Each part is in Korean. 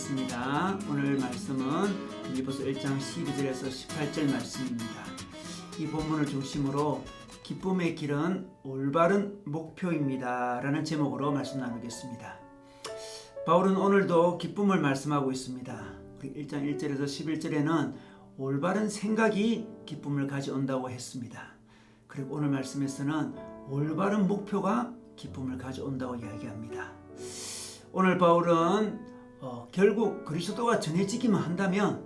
하겠습니다. 오늘 말씀은 빌립보서 1장 12절에서 18절 말씀입니다. 이 본문을 중심으로 기쁨의 길은 올바른 목표입니다 라는 제목으로 말씀 나누겠습니다. 바울은 오늘도 기쁨을 말씀하고 있습니다. 우리 1장 1절에서 11절에는 올바른 생각이 기쁨을 가져온다고 했습니다. 그리고 오늘 말씀에서는 올바른 목표가 기쁨을 가져온다고 이야기합니다. 오늘 바울은 결국 그리스도가 전해지기만 한다면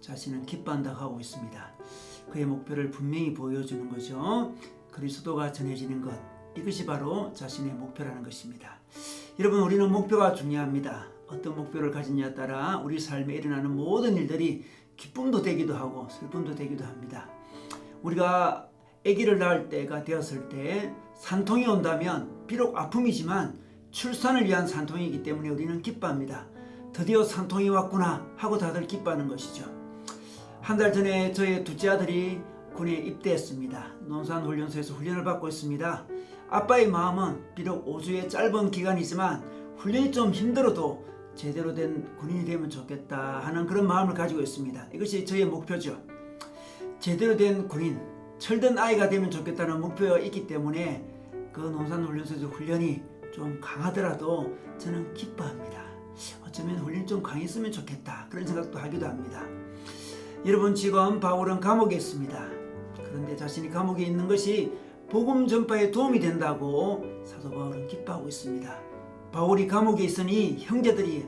자신은 기뻐한다고 하고 있습니다. 그의 목표를 분명히 보여주는 거죠. 그리스도가 전해지는 것, 이것이 바로 자신의 목표라는 것입니다. 여러분, 우리는 목표가 중요합니다. 어떤 목표를 가지냐에 따라 우리 삶에 일어나는 모든 일들이 기쁨도 되기도 하고 슬픔도 되기도 합니다. 우리가 아기를 낳을 때가 되었을 때 산통이 온다면 비록 아픔이지만 출산을 위한 산통이기 때문에 우리는 기뻐합니다. 드디어 산통이 왔구나 하고 다들 기뻐하는 것이죠. 한 달 전에 저의 둘째 아들이 군에 입대했습니다. 논산훈련소에서 훈련을 받고 있습니다. 아빠의 마음은 비록 5주의 짧은 기간이지만 훈련이 좀 힘들어도 제대로 된 군인이 되면 좋겠다 하는 그런 마음을 가지고 있습니다. 이것이 저의 목표죠. 제대로 된 군인, 철든 아이가 되면 좋겠다는 목표가 있기 때문에 그 논산훈련소에서 훈련이 좀 강하더라도 저는 기뻐합니다. 어쩌면 훈련이 좀 강했으면 좋겠다 그런 생각도 하기도 합니다. 여러분, 지금 바울은 감옥에 있습니다. 그런데 자신이 감옥에 있는 것이 복음 전파에 도움이 된다고 사도 바울은 기뻐하고 있습니다. 바울이 감옥에 있으니 형제들이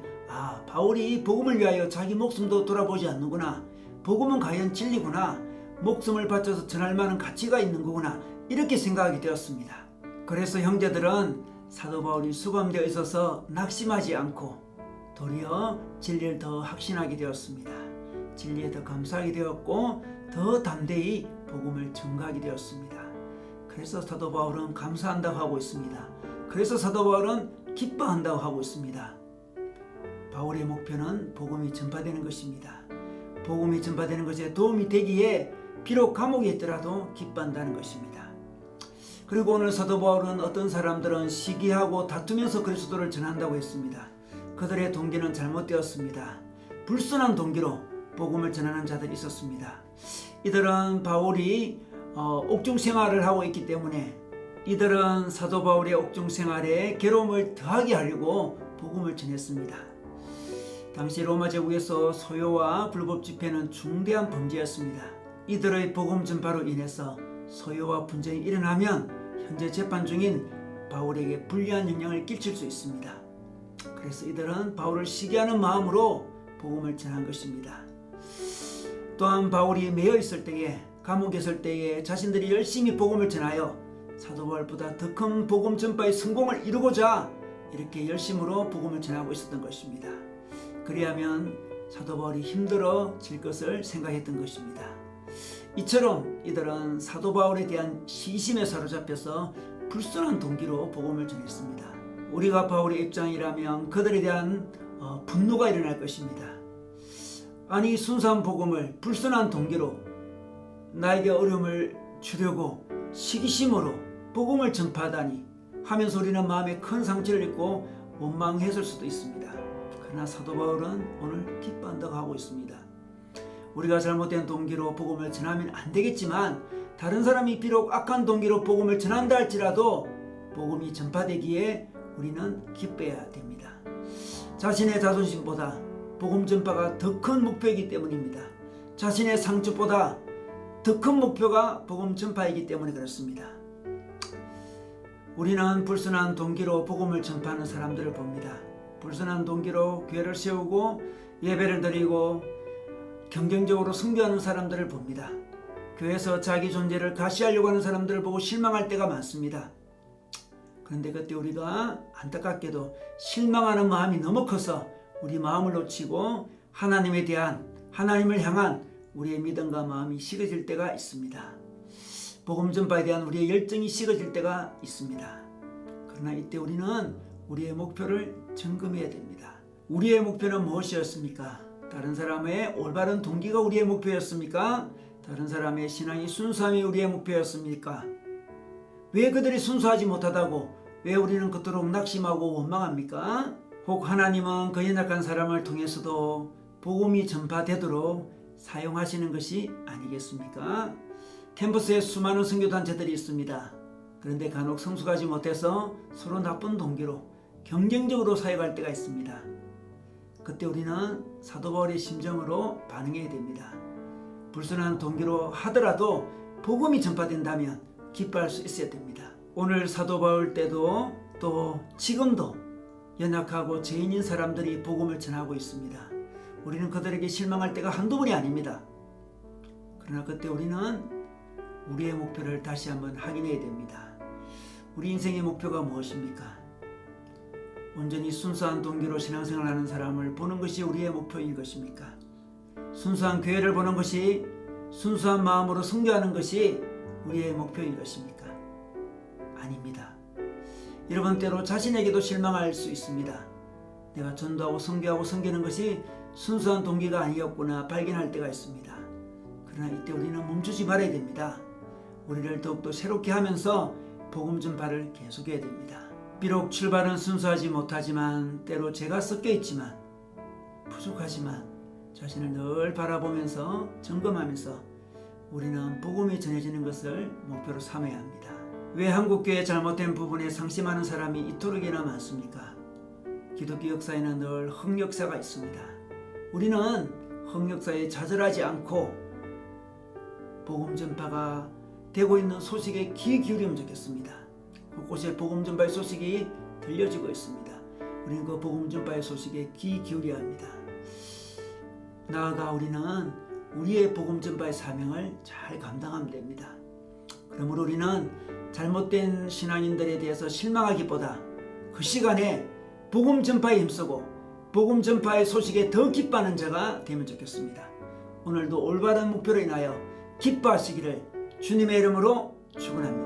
바울이 복음을 위하여 자기 목숨도 돌아보지 않는구나, 복음은 과연 진리구나, 목숨을 바쳐서 전할 만한 가치가 있는 거구나, 이렇게 생각하게 되었습니다. 그래서 형제들은 사도 바울이 수감되어 있어서 낙심하지 않고 도리어 진리를 더 확신하게 되었습니다. 진리에 더 감사하게 되었고 더 담대히 복음을 전가하게 되었습니다. 그래서 사도 바울은 감사한다고 하고 있습니다. 그래서 사도 바울은 기뻐한다고 하고 있습니다. 바울의 목표는 복음이 전파되는 것입니다. 복음이 전파되는 것에 도움이 되기에 비록 감옥에 있더라도 기뻐한다는 것입니다. 그리고 오늘 사도 바울은 어떤 사람들은 시기하고 다투면서 그리스도를 전한다고 했습니다. 그들의 동기는 잘못되었습니다. 불순한 동기로 복음을 전하는 자들이 있었습니다. 이들은 바울이 옥중 생활을 하고 있기 때문에 이들은 사도 바울의 옥중 생활에 괴로움을 더하게 하려고 복음을 전했습니다. 당시 로마 제국에서 소요와 불법 집회는 중대한 범죄였습니다. 이들의 복음 전파로 인해서 소요와 분쟁이 일어나면 현재 재판 중인 바울에게 불리한 영향을 끼칠 수 있습니다. 그래서 이들은 바울을 시기하는 마음으로 복음을 전한 것입니다. 또한 바울이 매여 있을 때에, 감옥에 있을 때에 자신들이 열심히 복음을 전하여 사도 바울보다 더 큰 복음 전파의 성공을 이루고자 이렇게 열심으로 복음을 전하고 있었던 것입니다. 그리하면 사도 바울이 힘들어질 것을 생각했던 것입니다. 이처럼 이들은 사도 바울에 대한 시심에 사로잡혀서 불순한 동기로 복음을 전했습니다. 우리가 바울의 입장이라면 그들에 대한 분노가 일어날 것입니다. 아니, 순수한 복음을 불순한 동기로 나에게 어려움을 주려고 시기심으로 복음을 전파하다니 하면서 우리는 마음에 큰 상처를 입고 원망했을 수도 있습니다. 그러나 사도 바울은 오늘 기뻐한다고 하고 있습니다. 우리가 잘못된 동기로 복음을 전하면 안 되겠지만 다른 사람이 비록 악한 동기로 복음을 전한다 할지라도 복음이 전파되기에 우리는 기뻐해야 됩니다. 자신의 자존심보다 복음 전파가 더 큰 목표이기 때문입니다. 자신의 상처보다 더 큰 목표가 복음 전파이기 때문에 그렇습니다. 우리는 불순한 동기로 복음을 전파하는 사람들을 봅니다. 불순한 동기로 교회를 세우고 예배를 드리고 경쟁적으로 섬겨하는 사람들을 봅니다. 교회에서 자기 존재를 가시하려고 하는 사람들을 보고 실망할 때가 많습니다. 그런데 그때 우리가 안타깝게도 실망하는 마음이 너무 커서 우리 마음을 놓치고 하나님을 향한 우리의 믿음과 마음이 식어질 때가 있습니다. 복음 전파에 대한 우리의 열정이 식어질 때가 있습니다. 그러나 이때 우리는 우리의 목표를 점검해야 됩니다. 우리의 목표는 무엇이었습니까? 다른 사람의 올바른 동기가 우리의 목표였습니까? 다른 사람의 신앙이 순수함이 우리의 목표였습니까? 왜 그들이 순수하지 못하다고 왜 우리는 그토록 낙심하고 원망합니까? 혹 하나님은 그 연약한 사람을 통해서도 복음이 전파되도록 사용하시는 것이 아니겠습니까? 캠퍼스에 수많은 선교단체들이 있습니다. 그런데 간혹 성숙하지 못해서 서로 나쁜 동기로 경쟁적으로 사역할 때가 있습니다. 그때 우리는 사도 바울의 심정으로 반응해야 됩니다. 불순한 동기로 하더라도 복음이 전파된다면 기뻐할 수 있어야 됩니다. 오늘 사도 바울 때도 또 지금도 연약하고 죄인인 사람들이 복음을 전하고 있습니다. 우리는 그들에게 실망할 때가 한두 번이 아닙니다. 그러나 그때 우리는 우리의 목표를 다시 한번 확인해야 됩니다. 우리 인생의 목표가 무엇입니까? 온전히 순수한 동기로 신앙생활을 하는 사람을 보는 것이 우리의 목표인 것입니까? 순수한 교회를 보는 것이, 순수한 마음으로 선교하는 것이 우리의 목표인 것입니까? 아닙니다. 여러분, 때로 자신에게도 실망할 수 있습니다. 내가 전도하고 선교하고 섬기는 것이 순수한 동기가 아니었구나 발견할 때가 있습니다. 그러나 이때 우리는 멈추지 말아야 됩니다. 우리를 더욱더 새롭게 하면서 복음 전파를 계속해야 됩니다. 비록 출발은 순수하지 못하지만, 때로 죄가 섞여 있지만, 부족하지만 자신을 늘 바라보면서 점검하면서 우리는 복음이 전해지는 것을 목표로 삼아야 합니다. 왜 한국교회 잘못된 부분에 상심하는 사람이 이토록이나 많습니까? 기독교 역사에는 늘 흑역사가 있습니다. 우리는 흑역사에 좌절하지 않고 복음 전파가 되고 있는 소식에 귀 기울이면 좋겠습니다. 곳곳에 복음 전파의 소식이 들려지고 있습니다. 우리는 그 복음 전파의 소식에 귀 기울여야 합니다. 나아가 우리는 우리의 복음 전파의 사명을 잘 감당하면 됩니다. 그러므로 우리는 잘못된 신앙인들에 대해서 실망하기보다 그 시간에 복음 전파에 힘쓰고 복음 전파의 소식에 더 기뻐하는 자가 되면 좋겠습니다. 오늘도 올바른 목표로 인하여 기뻐하시기를 주님의 이름으로 축원합니다.